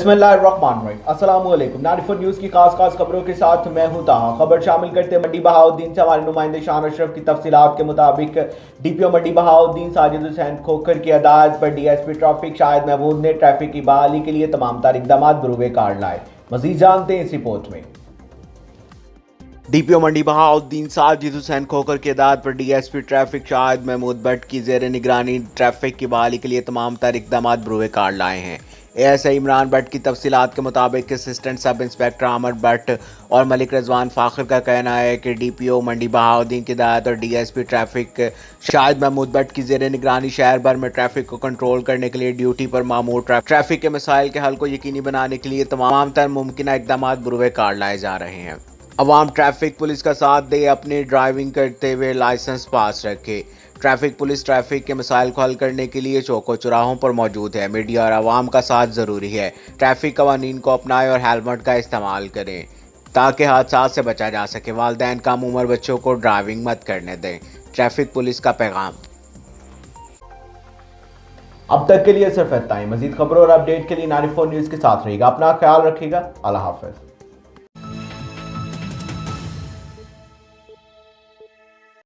बिस्मिल्लाहिर्रहमानिर्रहीम। अस्सलाम वालेकुम। 94 न्यूज़ की खास खबरों के साथ मैं हूं ताहा। खबर शामिल करते मंडी बहाउद्दीन से हमारे नुमाइंदे शान अशरफ की तफसीलात के मुताबिक डीपीओ मंडी बहाउद्दीन साजिद हुसैन खोखर की हदायत पर डीएसपी ट्रैफिक शाहिद महमूद ने ट्रैफिक की बहाली के लिए तमाम तार इकदाम बरूए कार लाए। मजीद जानते हैं इस रिपोर्ट में। डीपीओ मंडी बहाउद्दीन साजिद हुसैन खोखर की हदायत पर डीएसपी ट्रैफिक शाहिद महमूद भट्ट की जेर निगरानी ट्रैफिक की बहाली के लिए तमाम तर इकदाम बरूए कार लाए हैं। एएसआई इमरान भट्ट की तफसीलात के मुताबिक असिस्टेंट सब इंस्पेक्टर आमर भट्ट और मलिक रजवान फाखिर का कहना है कि डीपीओ मंडी बहाउद्दीन की हदायत और डीएसपी ट्रैफिक शाहिद महमूद भट्ट की जेर निगरानी शहर भर में ट्रैफिक को कंट्रोल करने के लिए ड्यूटी पर मामूर ट्रैफिक के मसाइल के हल को यकीनी बनाने के लिए तमाम तर मुमकिन इकदाम बरूए कार लाए जा रहे हैं। अवाम ट्रैफिक पुलिस का साथ दे, अपनी ड्राइविंग करते हुए लाइसेंस पास रखे। ट्रैफिक पुलिस ट्रैफिक के मसाइल को हल करने के लिए चौकों चौराहों पर मौजूद है। मीडिया और आवाम का साथ ज़रूरी है। ट्रैफिक कवानीन को अपनाएं और हेलमेट का इस्तेमाल करें ताकि हादसा से बचा जा सके। वालिदैन कम उम्र बच्चों को ड्राइविंग मत करने दें। ट्रैफिक पुलिस का पैगाम। अब तक के लिए सिर्फ इतना ही। मजीद खबरों और अपडेट के लिए 94 न्यूज़ के साथ रहेगा। अपना ख्याल रखिएगा। अल्लाह हाफ़िज़।